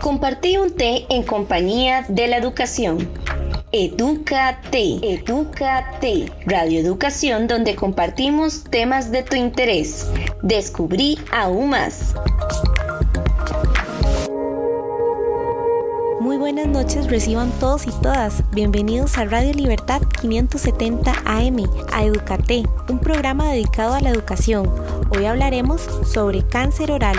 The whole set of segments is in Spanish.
Compartí un té en compañía de la educación. Edúcate, Edúcate, radioeducación donde compartimos temas de tu interés. Descubrí aún más. Muy buenas noches, reciban todos y todas. Bienvenidos a Radio Libertad 570 AM, a Edúcate, un programa dedicado a la educación. Hoy hablaremos sobre cáncer oral.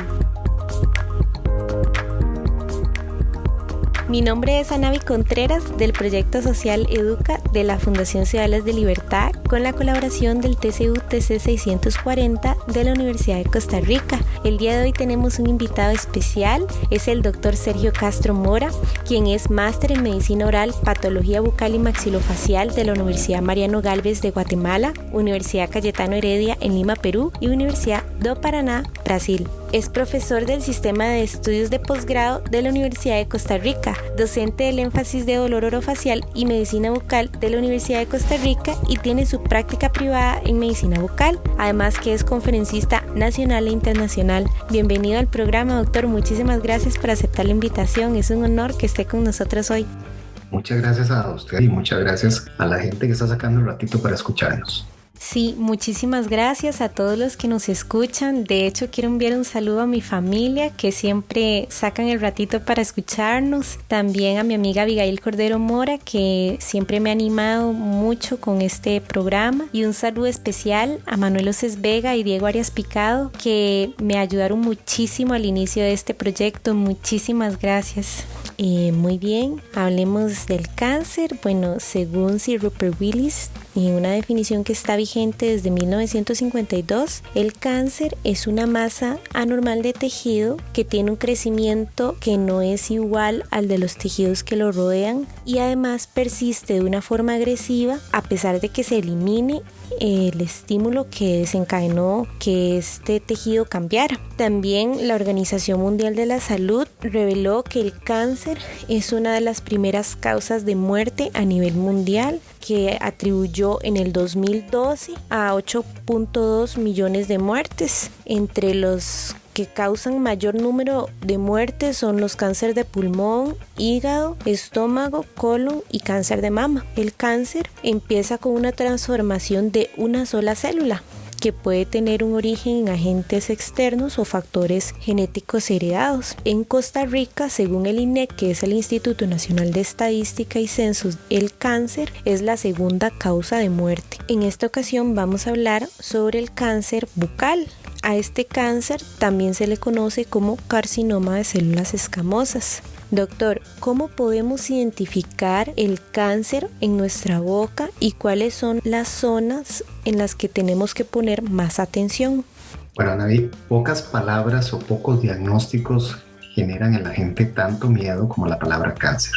Mi nombre es Anavi Contreras del proyecto social Educa de la Fundación Ciudadanos de Libertad con la colaboración del TCU-TC 640 de la Universidad de Costa Rica. El día de hoy tenemos un invitado especial, es el doctor Sergio Castro Mora, quien es máster en Medicina Oral, Patología Bucal y Maxilofacial de la Universidad Mariano Gálvez de Guatemala, Universidad Cayetano Heredia en Lima, Perú y Universidad do Paraná, Brasil. Es profesor del Sistema de Estudios de Posgrado de la Universidad de Costa Rica, docente del énfasis de dolor orofacial y medicina bucal de la Universidad de Costa Rica y tiene su práctica privada en medicina bucal, además que es conferencista nacional e internacional. Bienvenido al programa, doctor. Muchísimas gracias por aceptar la invitación. Es un honor que esté con nosotros hoy. Muchas gracias a usted y muchas gracias a la gente que está sacando un ratito para escucharnos. Sí, muchísimas gracias a todos los que nos escuchan. De hecho, quiero enviar un saludo a mi familia que siempre sacan el ratito para escucharnos. También a mi amiga Abigail Cordero Mora, que siempre me ha animado mucho con este programa. Y un saludo especial a Manuel Oces Vega y Diego Arias Picado, que me ayudaron muchísimo al inicio de este proyecto. Muchísimas gracias. Muy bien, hablemos del cáncer. Bueno, según Sir Rupert Willis, en una definición que está vigente desde 1952, el cáncer es una masa anormal de tejido que tiene un crecimiento que no es igual al de los tejidos que lo rodean y además persiste de una forma agresiva a pesar de que se elimine el estímulo que desencadenó que este tejido cambiara. También la Organización Mundial de la Salud reveló que el cáncer es una de las primeras causas de muerte a nivel mundial, que atribuyó en el 2012 a 8.2 millones de muertes. Entre los que causan mayor número de muertes son los cánceres de pulmón, hígado, estómago, colon y cáncer de mama. El cáncer empieza con una transformación de una sola célula, que puede tener un origen en agentes externos o factores genéticos heredados. En Costa Rica, según el INEC, que es el Instituto Nacional de Estadística y Censos, el cáncer es la segunda causa de muerte. En esta ocasión vamos a hablar sobre el cáncer bucal. A este cáncer también se le conoce como carcinoma de células escamosas. Doctor, ¿cómo podemos identificar el cáncer en nuestra boca y cuáles son las zonas en las que tenemos que poner más atención? Bueno, Anavi, pocas palabras o pocos diagnósticos generan en la gente tanto miedo como la palabra cáncer.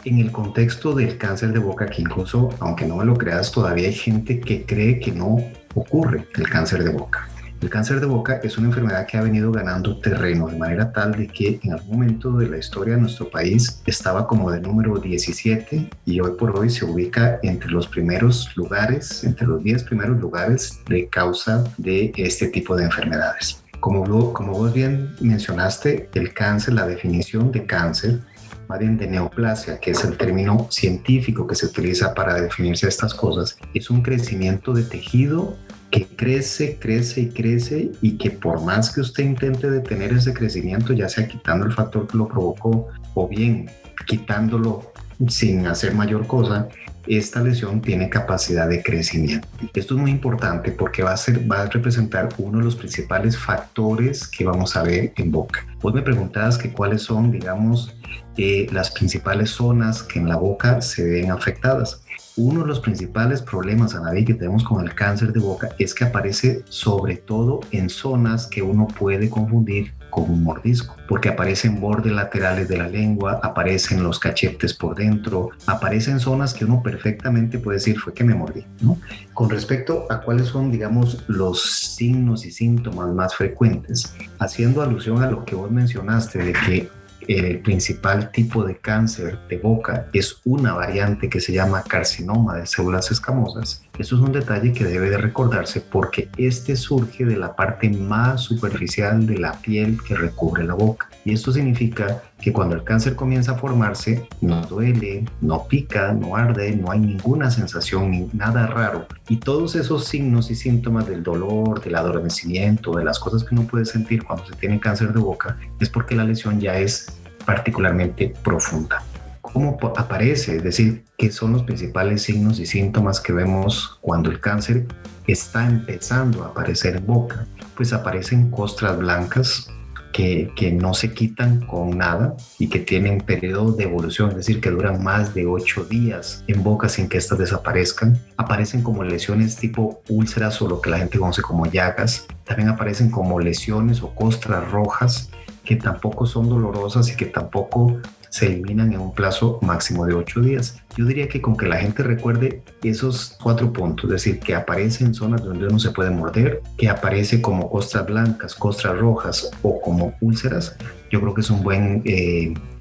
En el contexto del cáncer de boca, que incluso, aunque no me lo creas, todavía hay gente que cree que no ocurre el cáncer de boca. El cáncer de boca es una enfermedad que ha venido ganando terreno de manera tal de que en algún momento de la historia de nuestro país estaba como de número 17 y hoy por hoy se ubica entre los primeros lugares, entre los 10 primeros lugares de causa de este tipo de enfermedades. Como vos bien mencionaste, el cáncer, la definición de cáncer, más bien de neoplasia, que es el término científico que se utiliza para definirse estas cosas, es un crecimiento de tejido que crece y que por más que usted intente detener ese crecimiento, ya sea quitando el factor que lo provocó o bien quitándolo sin hacer mayor cosa, esta lesión tiene capacidad de crecimiento. Esto es muy importante porque va a representar uno de los principales factores que vamos a ver en boca. Vos me preguntabas que cuáles son, digamos, las principales zonas que en la boca se ven afectadas. Uno de los principales problemas, Anavi, que tenemos con el cáncer de boca es que aparece sobre todo en zonas que uno puede confundir con un mordisco, porque aparecen bordes laterales de la lengua, aparecen los cachetes por dentro, aparecen zonas que uno perfectamente puede decir fue que me mordí, ¿no? Con respecto a cuáles son, digamos, los signos y síntomas más frecuentes, haciendo alusión a lo que vos mencionaste de que el principal tipo de cáncer de boca es una variante que se llama carcinoma de células escamosas. Eso es un detalle que debe de recordarse porque este surge de la parte más superficial de la piel que recubre la boca. Y esto significa que cuando el cáncer comienza a formarse, no duele, no pica, no arde, no hay ninguna sensación ni nada raro. Y todos esos signos y síntomas del dolor, del adormecimiento, de las cosas que uno puede sentir cuando se tiene cáncer de boca, es porque la lesión ya es particularmente profunda. ¿Cómo aparece? Es decir, ¿qué son los principales signos y síntomas que vemos cuando el cáncer está empezando a aparecer en boca? Pues aparecen costras blancas que no se quitan con nada y que tienen periodo de evolución, es decir, que duran más de 8 días en boca sin que éstas desaparezcan. Aparecen como lesiones tipo úlceras o lo que la gente conoce como llagas. También aparecen como lesiones o costras rojas que tampoco son dolorosas y que tampoco se eliminan en un plazo máximo de 8 días. Yo diría que con que la gente recuerde esos 4 puntos, es decir, que aparece en zonas donde uno se puede morder, que aparece como costras blancas, costras rojas o como úlceras, yo creo que es un buen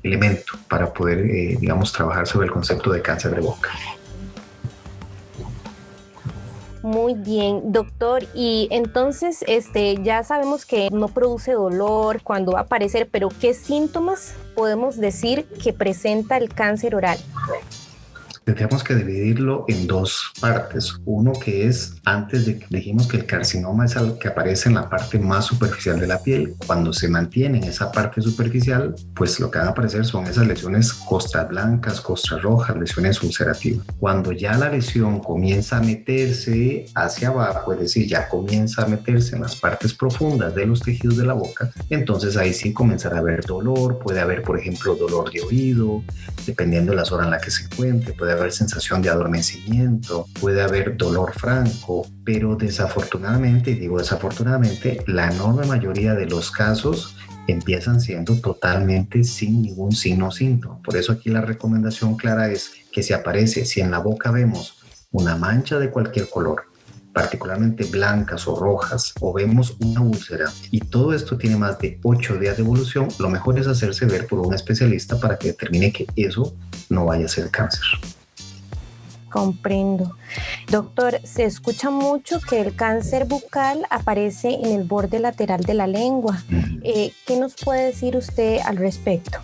elemento para poder, digamos, trabajar sobre el concepto de cáncer de boca. Muy bien, doctor. Y entonces ya sabemos que no produce dolor cuando va a aparecer, pero ¿qué síntomas podemos decir que presenta el cáncer oral? Tendríamos que dividirlo en 2 partes. Uno que es, antes de que dijimos que el carcinoma es algo que aparece en la parte más superficial de la piel. Cuando se mantiene en esa parte superficial, pues lo que van a aparecer son esas lesiones costras blancas, costras rojas, lesiones ulcerativas. Cuando ya la lesión comienza a meterse hacia abajo, es decir, ya comienza a meterse en las partes profundas de los tejidos de la boca, entonces ahí sí comenzará a haber dolor. Puede haber, por ejemplo, dolor de oído, dependiendo de la zona en la que se encuentre. Puede haber sensación de adormecimiento, puede haber dolor franco, pero desafortunadamente, y digo desafortunadamente, la enorme mayoría de los casos empiezan siendo totalmente sin ningún signo o síntoma. Por eso aquí la recomendación clara es que si en la boca vemos una mancha de cualquier color, particularmente blancas o rojas, o vemos una úlcera y todo esto tiene más de 8 días de evolución, lo mejor es hacerse ver por un especialista para que determine que eso no vaya a ser cáncer. Comprendo. Doctor, se escucha mucho que el cáncer bucal aparece en el borde lateral de la lengua. ¿Qué nos puede decir usted al respecto?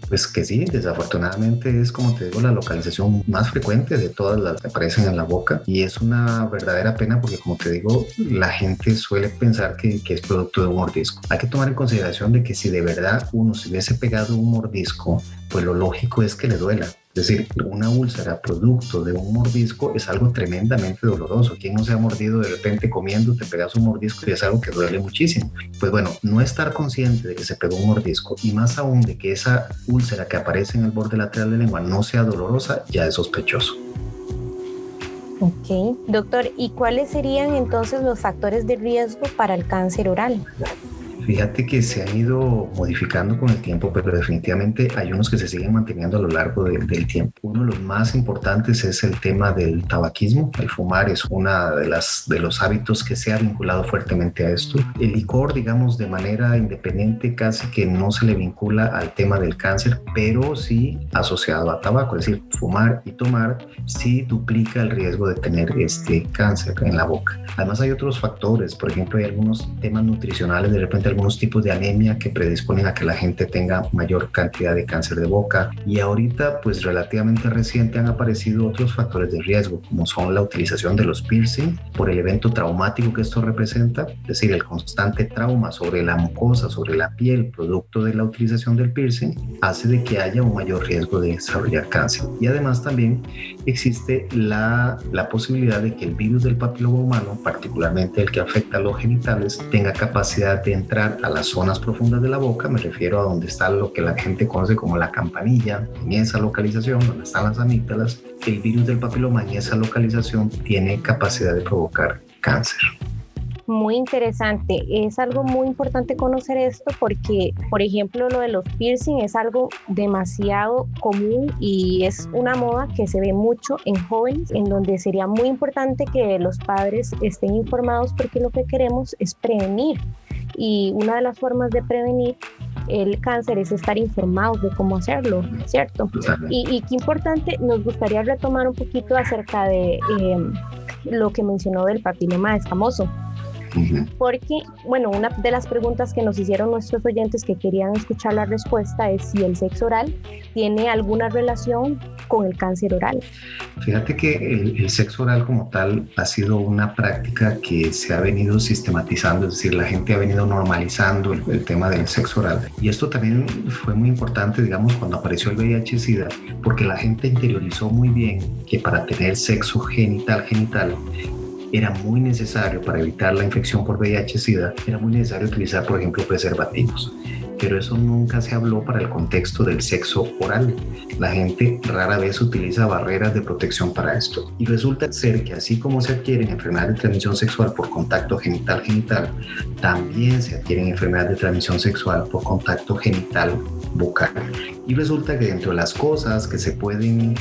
Pues que sí, desafortunadamente es, como te digo, la localización más frecuente de todas las que aparecen en la boca, y es una verdadera pena porque, como te digo, la gente suele pensar que es producto de un mordisco. Hay que tomar en consideración de que si de verdad uno se hubiese pegado un mordisco, pues lo lógico es que le duela. Es decir, una úlcera producto de un mordisco es algo tremendamente doloroso. ¿Quién no se ha mordido de repente comiendo, te pegas un mordisco y es algo que duele muchísimo? Pues bueno, no estar consciente de que se pegó un mordisco y más aún de que esa úlcera que aparece en el borde lateral de la lengua no sea dolorosa, ya es sospechoso. Ok, doctor, ¿y cuáles serían entonces los factores de riesgo para el cáncer oral? Fíjate que se han ido modificando con el tiempo, pero definitivamente hay unos que se siguen manteniendo a lo largo del tiempo. Uno de los más importantes es el tema del tabaquismo. El fumar es una de los hábitos que se ha vinculado fuertemente a esto. El licor, digamos, de manera independiente, casi que no se le vincula al tema del cáncer, pero sí asociado a tabaco. Es decir, fumar y tomar sí duplica el riesgo de tener este cáncer en la boca. Además hay otros factores, por ejemplo, hay algunos temas nutricionales, de repente algunos tipos de anemia que predisponen a que la gente tenga mayor cantidad de cáncer de boca, y ahorita pues relativamente reciente han aparecido otros factores de riesgo como son la utilización de los piercing por el evento traumático que esto representa, es decir, el constante trauma sobre la mucosa, sobre la piel producto de la utilización del piercing hace de que haya un mayor riesgo de desarrollar cáncer. Y además también existe la posibilidad de que el virus del papiloma humano, particularmente el que afecta a los genitales, tenga capacidad de entrar a las zonas profundas de la boca. Me refiero a donde está lo que la gente conoce como la campanilla. En esa localización donde están las amígdalas, el virus del papiloma en esa localización tiene capacidad de provocar cáncer. Muy interesante, es algo muy importante conocer esto porque, por ejemplo, lo de los piercing es algo demasiado común y es una moda que se ve mucho en jóvenes, en donde sería muy importante que los padres estén informados porque lo que queremos es prevenir, y una de las formas de prevenir el cáncer es estar informados de cómo hacerlo, ¿cierto? Y qué importante, nos gustaría retomar un poquito acerca de lo que mencionó del papiloma escamoso. Porque, bueno, una de las preguntas que nos hicieron nuestros oyentes que querían escuchar la respuesta es si el sexo oral tiene alguna relación con el cáncer oral. Fíjate que el sexo oral como tal ha sido una práctica que se ha venido sistematizando, es decir, la gente ha venido normalizando el tema del sexo oral. Y esto también fue muy importante, digamos, cuando apareció el VIH-Sida, porque la gente interiorizó muy bien que para tener sexo genital era muy necesario, para evitar la infección por VIH-Sida, era muy necesario utilizar, por ejemplo, preservativos. Pero eso nunca se habló para el contexto del sexo oral. La gente rara vez utiliza barreras de protección para esto. Y resulta ser que así como se adquieren enfermedades de transmisión sexual por contacto genital, también se adquieren enfermedades de transmisión sexual por contacto genital bucal. Y resulta que dentro de las cosas que se pueden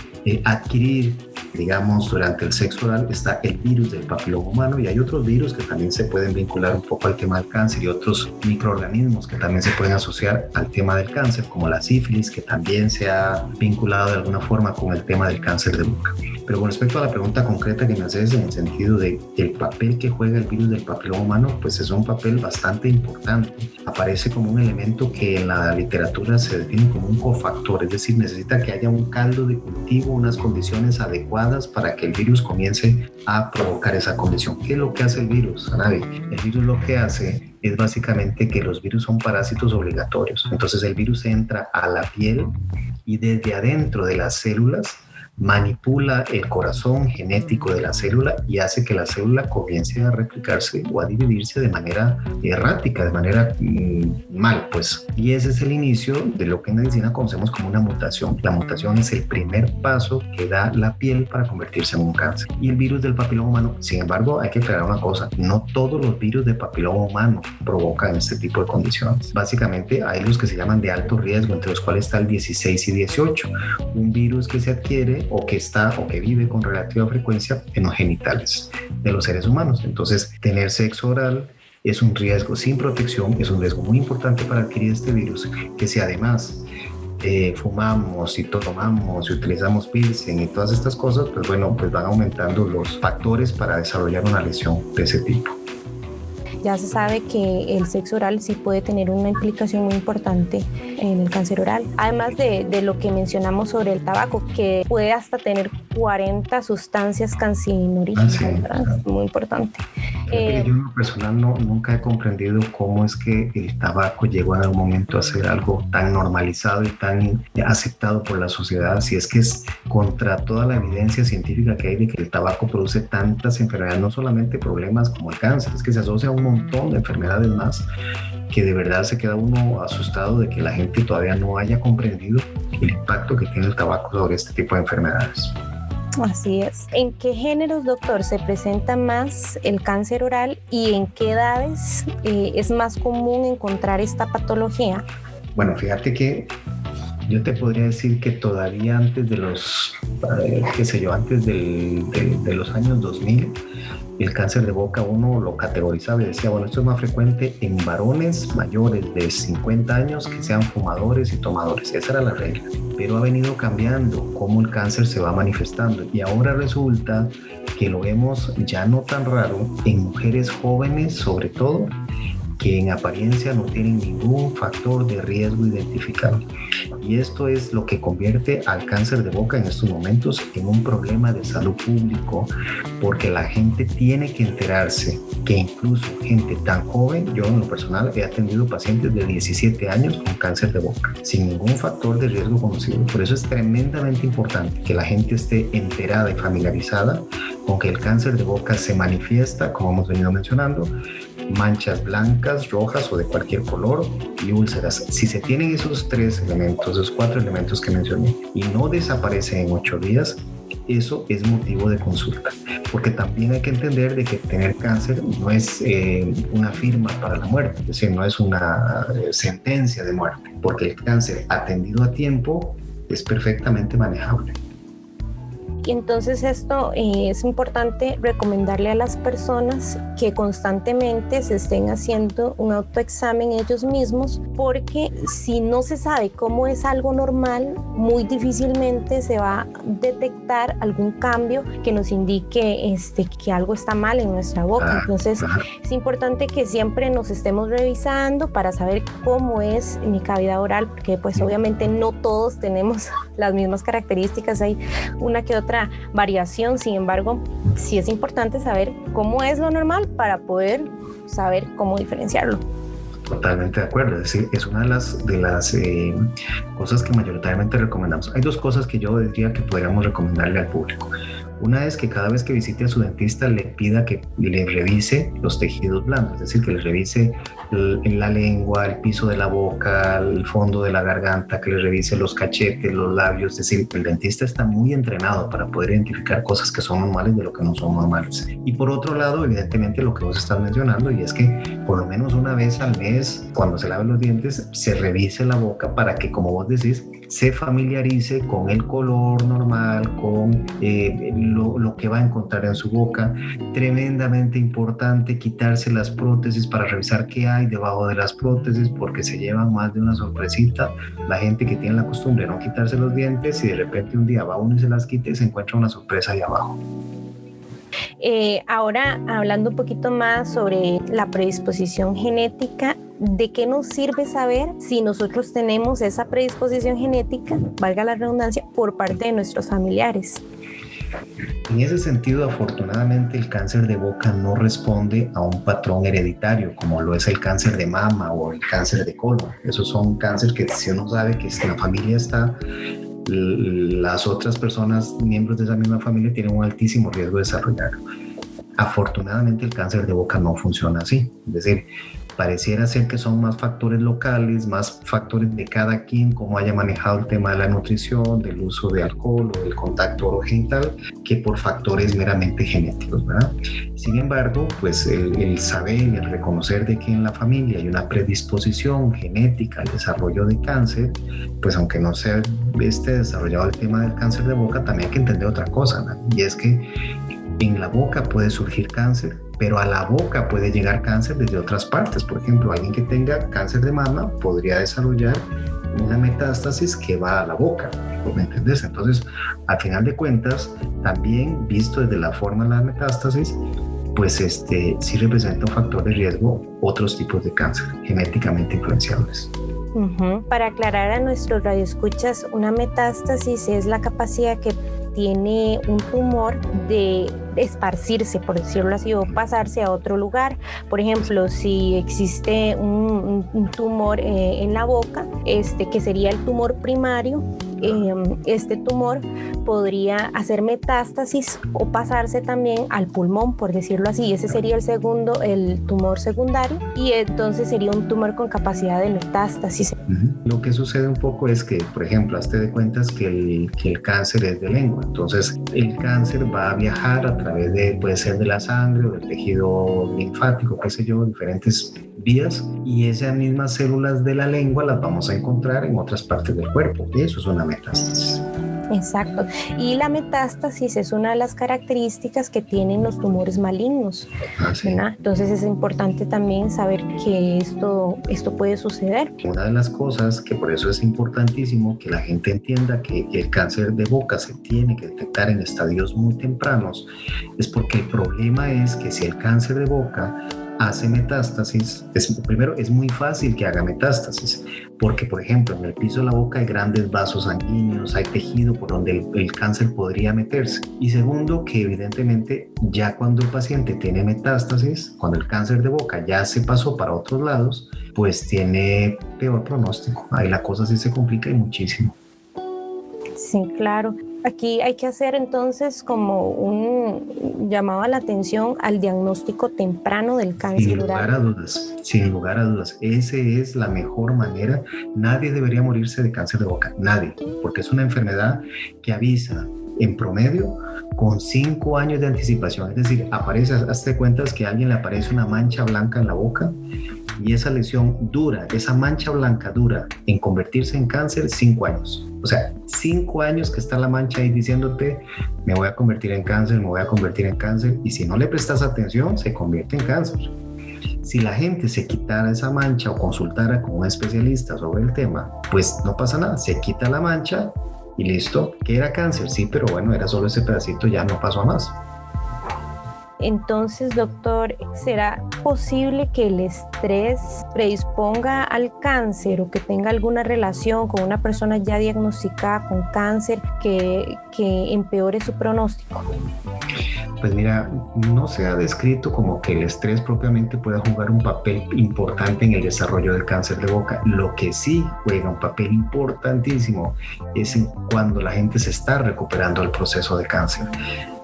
adquirir, digamos, durante el sexo oral está el virus del papiloma humano, y hay otros virus que también se pueden vincular un poco al tema del cáncer, y otros microorganismos que también se pueden asociar al tema del cáncer, como la sífilis, que también se ha vinculado de alguna forma con el tema del cáncer de boca. Pero con respecto a la pregunta concreta que me haces en el sentido de el papel que juega el virus del papiloma humano, pues es un papel bastante importante. Aparece como un elemento que en la literatura se define como un cofactor, es decir, necesita que haya un caldo de cultivo, unas condiciones adecuadas para que el virus comience a provocar esa condición. ¿Qué es lo que hace el virus, Anavi? El virus lo que hace es básicamente que los virus son parásitos obligatorios. Entonces el virus entra a la piel y desde adentro de las células manipula el corazón genético de la célula y hace que la célula comience a replicarse o a dividirse de manera errática, de manera mal, pues. Y ese es el inicio de lo que en medicina conocemos como una mutación. La mutación es el primer paso que da la piel para convertirse en un cáncer. Y el virus del papiloma humano, sin embargo, hay que aclarar una cosa: no todos los virus de papiloma humano provocan este tipo de condiciones. Básicamente hay los que se llaman de alto riesgo, entre los cuales está el 16 y 18, un virus que se adquiere o que vive con relativa frecuencia en los genitales de los seres humanos. Entonces, tener sexo oral es un riesgo sin protección, es un riesgo muy importante para adquirir este virus, que si además fumamos y tomamos y utilizamos piercing y todas estas cosas, pues bueno, pues van aumentando los factores para desarrollar una lesión de ese tipo. Ya se sabe que el sexo oral sí puede tener una implicación muy importante en el cáncer oral. Además de lo que mencionamos sobre el tabaco, que puede hasta tener 40 sustancias cancerígenas, muy importante. Yo en lo personal nunca he comprendido cómo es que el tabaco llegó en algún momento a ser algo tan normalizado y tan aceptado por la sociedad, si es que es contra toda la evidencia científica que hay de que el tabaco produce tantas enfermedades, no solamente problemas como el cáncer, es que se asocia a un montón de enfermedades más, que de verdad se queda uno asustado de que la gente todavía no haya comprendido el impacto que tiene el tabaco sobre este tipo de enfermedades. Así es. ¿En qué géneros, doctor, se presenta más el cáncer oral y en qué edades es más común encontrar esta patología? Bueno, fíjate que yo te podría decir que todavía antes de los, antes de los años 2000, el cáncer de boca uno lo categorizaba y decía, bueno, esto es más frecuente en varones mayores de 50 años que sean fumadores y tomadores. Esa era la regla. Pero ha venido cambiando cómo el cáncer se va manifestando y ahora resulta que lo vemos ya no tan raro en mujeres jóvenes, sobre todo, que en apariencia no tienen ningún factor de riesgo identificado. Y esto es lo que convierte al cáncer de boca en estos momentos en un problema de salud público, porque la gente tiene que enterarse que incluso gente tan joven, yo en lo personal he atendido pacientes de 17 años con cáncer de boca, sin ningún factor de riesgo conocido. Por eso es tremendamente importante que la gente esté enterada y familiarizada con que el cáncer de boca se manifiesta, como hemos venido mencionando, manchas blancas, rojas o de cualquier color y úlceras. Si se tienen esos 3 elementos, esos 4 elementos que mencioné y no desaparecen en 8 días, eso es motivo de consulta, porque también hay que entender de que tener cáncer no es una firma para la muerte, es decir, no es una sentencia de muerte, porque el cáncer atendido a tiempo es perfectamente manejable. Y entonces esto es importante recomendarle a las personas que constantemente se estén haciendo un autoexamen ellos mismos, porque si no se sabe cómo es algo normal, muy difícilmente se va a detectar algún cambio que nos indique que algo está mal en nuestra boca. Entonces es importante que siempre nos estemos revisando para saber cómo es mi cavidad oral, porque pues obviamente no todos tenemos las mismas características, hay una que otra variación. Sin embargo, sí es importante saber cómo es lo normal para poder saber cómo diferenciarlo. Totalmente de acuerdo, es decir, es una de las cosas que mayoritariamente recomendamos. Hay dos cosas que yo diría que podríamos recomendarle al público. Una es que cada vez que visite a su dentista le pida que le revise los tejidos blandos, es decir, que le revise la lengua, el piso de la boca, el fondo de la garganta, que le revise los cachetes, los labios. Es decir, el dentista está muy entrenado para poder identificar cosas que son normales de lo que no son normales. Y por otro lado, evidentemente, lo que vos estás mencionando, y es que por lo menos una vez al mes, cuando se lave los dientes, se revise la boca para que, como vos decís, se familiarice con el color normal, con lo que va a encontrar en su boca. Tremendamente importante quitarse las prótesis para revisar qué hay debajo de las prótesis, porque se llevan más de una sorpresita la gente que tiene la costumbre de no quitarse los dientes y de repente un día va uno y se las quita y se encuentra una sorpresa ahí abajo. Ahora, hablando un poquito más sobre la predisposición genética, ¿de qué nos sirve saber si nosotros tenemos esa predisposición genética, valga la redundancia, por parte de nuestros familiares? En ese sentido, afortunadamente, el cáncer de boca no responde a un patrón hereditario, como lo es el cáncer de mama o el cáncer de colon. Esos son cánceres que, si uno sabe que en la familia está, las otras personas, miembros de esa misma familia, tienen un altísimo riesgo de desarrollarlo. Afortunadamente, el cáncer de boca no funciona así. Es decir, pareciera ser que son más factores locales, más factores de cada quien, cómo haya manejado el tema de la nutrición, del uso de alcohol o del contacto orogenital, que por factores meramente genéticos, ¿verdad? Sin embargo, pues el saber y el reconocer de que en la familia hay una predisposición genética al desarrollo de cáncer, pues aunque no se esté desarrollado el tema del cáncer de boca, también hay que entender otra cosa, ¿no? Y es que en la boca puede surgir cáncer, pero a la boca puede llegar cáncer desde otras partes. Por ejemplo, alguien que tenga cáncer de mama podría desarrollar una metástasis que va a la boca, ¿me entendés? Entonces, al final de cuentas, también visto desde la forma de la metástasis, pues sí representa un factor de riesgo otros tipos de cáncer genéticamente influenciables. Para aclarar a nuestros radioescuchas, una metástasis es la capacidad que tiene un tumor de esparcirse, por decirlo así, o pasarse a otro lugar. Por ejemplo, si existe un tumor en la boca, que sería el tumor primario, este tumor podría hacer metástasis o pasarse también al pulmón, por decirlo así. Ese sería el tumor secundario, y entonces sería un tumor con capacidad de metástasis. Lo que sucede un poco es que, por ejemplo, hazte de cuentas que el cáncer es de lengua. Entonces, el cáncer va a viajar a través puede ser de la sangre o del tejido linfático, qué sé yo, diferentes vías, y esas mismas células de la lengua las vamos a encontrar en otras partes del cuerpo. Eso es una metástasis. Exacto. Y la metástasis es una de las características que tienen los tumores malignos. Sí. Entonces es importante también saber que esto puede suceder. Una de las cosas que por eso es importantísimo que la gente entienda que el cáncer de boca se tiene que detectar en estadios muy tempranos, es porque el problema es que si el cáncer de boca hace metástasis, primero es muy fácil que haga metástasis, porque por ejemplo en el piso de la boca hay grandes vasos sanguíneos, hay tejido por donde el cáncer podría meterse, y segundo que evidentemente ya cuando el paciente tiene metástasis, cuando el cáncer de boca ya se pasó para otros lados, pues tiene peor pronóstico. Ahí la cosa sí se complica y muchísimo. Sí, claro. Aquí hay que hacer entonces como un llamado a la atención al diagnóstico temprano del cáncer oral. Sin lugar a dudas, esa es la mejor manera. Nadie debería morirse de cáncer de boca, nadie, porque es una enfermedad que avisa en promedio con 5 años de anticipación. Es decir, hazte cuentas que a alguien le aparece una mancha blanca en la boca y esa lesión dura, esa mancha blanca dura en convertirse en cáncer 5 años. O sea, 5 años que está la mancha ahí diciéndote, me voy a convertir en cáncer, me voy a convertir en cáncer, y si no le prestas atención, se convierte en cáncer. Si la gente se quitara esa mancha o consultara con un especialista sobre el tema, pues no pasa nada, se quita la mancha y listo. ¿Que era cáncer? Sí, pero bueno, era solo ese pedacito, ya no pasó a más. Entonces, doctor, ¿será posible que el estrés predisponga al cáncer o que tenga alguna relación con una persona ya diagnosticada con cáncer que empeore su pronóstico? Pues mira, no se ha descrito como que el estrés propiamente pueda jugar un papel importante en el desarrollo del cáncer de boca. Lo que sí juega un papel importantísimo es cuando la gente se está recuperando del proceso de cáncer.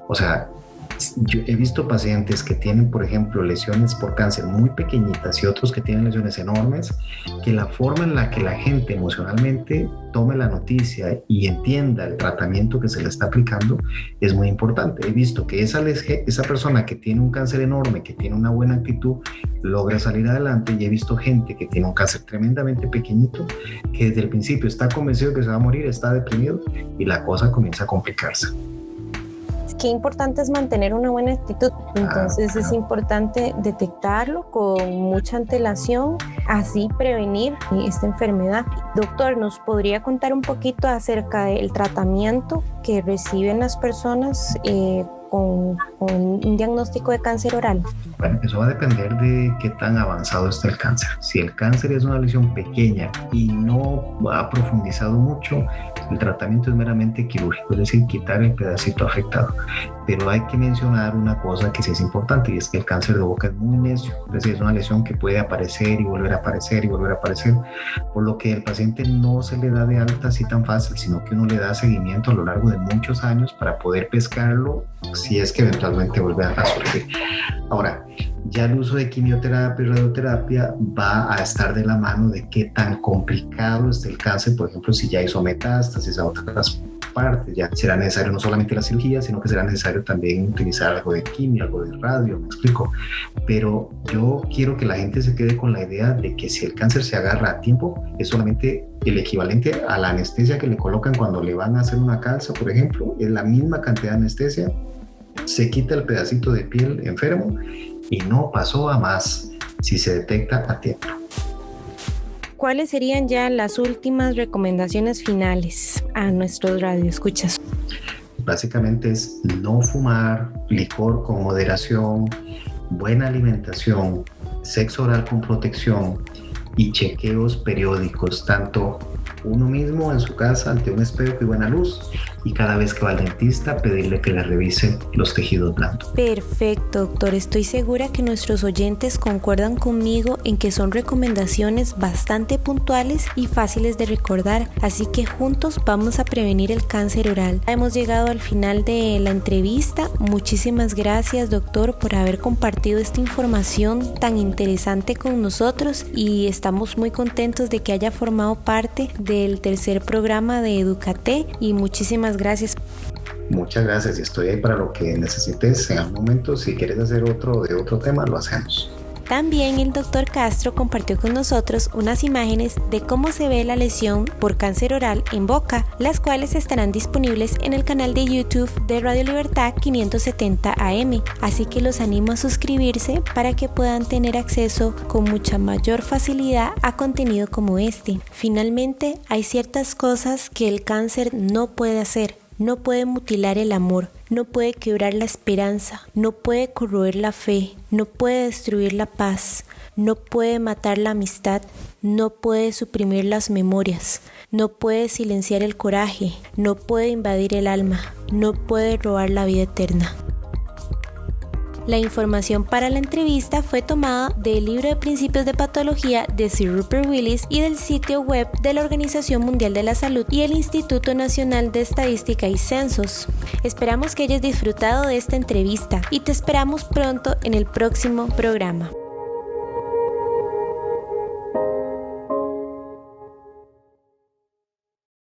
O sea, yo he visto pacientes que tienen, por ejemplo, lesiones por cáncer muy pequeñitas y otros que tienen lesiones enormes, que la forma en la que la gente emocionalmente tome la noticia y entienda el tratamiento que se le está aplicando es muy importante. He visto que esa persona que tiene un cáncer enorme, que tiene una buena actitud, logra salir adelante, y he visto gente que tiene un cáncer tremendamente pequeñito, que desde el principio está convencido que se va a morir, está deprimido y la cosa comienza a complicarse. Qué importante es mantener una buena actitud. Entonces es importante detectarlo con mucha antelación, así prevenir esta enfermedad. Doctor, ¿nos podría contar un poquito acerca del tratamiento que reciben las personas con un diagnóstico de cáncer oral? Bueno, eso va a depender de qué tan avanzado está el cáncer. Si el cáncer es una lesión pequeña y no ha profundizado mucho, el tratamiento es meramente quirúrgico, es decir, quitar el pedacito afectado. Pero hay que mencionar una cosa que sí es importante, y es que el cáncer de boca es muy necio. Es decir, es una lesión que puede aparecer y volver a aparecer y volver a aparecer, por lo que el paciente no se le da de alta así tan fácil, sino que uno le da seguimiento a lo largo de muchos años para poder pescarlo si es que eventualmente vuelve a surgir. Ahora, ya el uso de quimioterapia y radioterapia va a estar de la mano de qué tan complicado es el cáncer. Por ejemplo, si ya hizo metástasis a otras partes, ya será necesario no solamente la cirugía, sino que será necesario también utilizar algo de quimio, algo de radio, me explico. Pero yo quiero que la gente se quede con la idea de que si el cáncer se agarra a tiempo, es solamente el equivalente a la anestesia que le colocan cuando le van a hacer una calza, por ejemplo. Es la misma cantidad de anestesia, se quita el pedacito de piel enfermo y no pasó a más si se detecta a tiempo. ¿Cuáles serían ya las últimas recomendaciones finales a nuestros radioescuchas? Básicamente es no fumar, licor con moderación, buena alimentación, sexo oral con protección y chequeos periódicos, tanto uno mismo en su casa ante un espejo y buena luz, y cada vez que va al dentista pedirle que le revise los tejidos blandos. Perfecto, doctor. Estoy segura que nuestros oyentes concuerdan conmigo en que son recomendaciones bastante puntuales y fáciles de recordar, así que juntos vamos a prevenir el cáncer oral. Hemos llegado al final de la entrevista. Muchísimas gracias, doctor, por haber compartido esta información tan interesante con nosotros, y estamos muy contentos de que haya formado parte del tercer programa de Educate, y muchísimas gracias. Muchas gracias, y estoy ahí para lo que necesites en algún momento. Si quieres hacer otro tema, lo hacemos. También el doctor Castro compartió con nosotros unas imágenes de cómo se ve la lesión por cáncer oral en boca, las cuales estarán disponibles en el canal de YouTube de Radio Libertad 570 AM, así que los animo a suscribirse para que puedan tener acceso con mucha mayor facilidad a contenido como este. Finalmente, hay ciertas cosas que el cáncer no puede hacer. No puede mutilar el amor, no puede quebrar la esperanza, no puede corroer la fe, no puede destruir la paz, no puede matar la amistad, no puede suprimir las memorias, no puede silenciar el coraje, no puede invadir el alma, no puede robar la vida eterna. La información para la entrevista fue tomada del libro de Principios de Patología de Sir Rupert Willis y del sitio web de la Organización Mundial de la Salud y el Instituto Nacional de Estadística y Censos. Esperamos que hayas disfrutado de esta entrevista y te esperamos pronto en el próximo programa.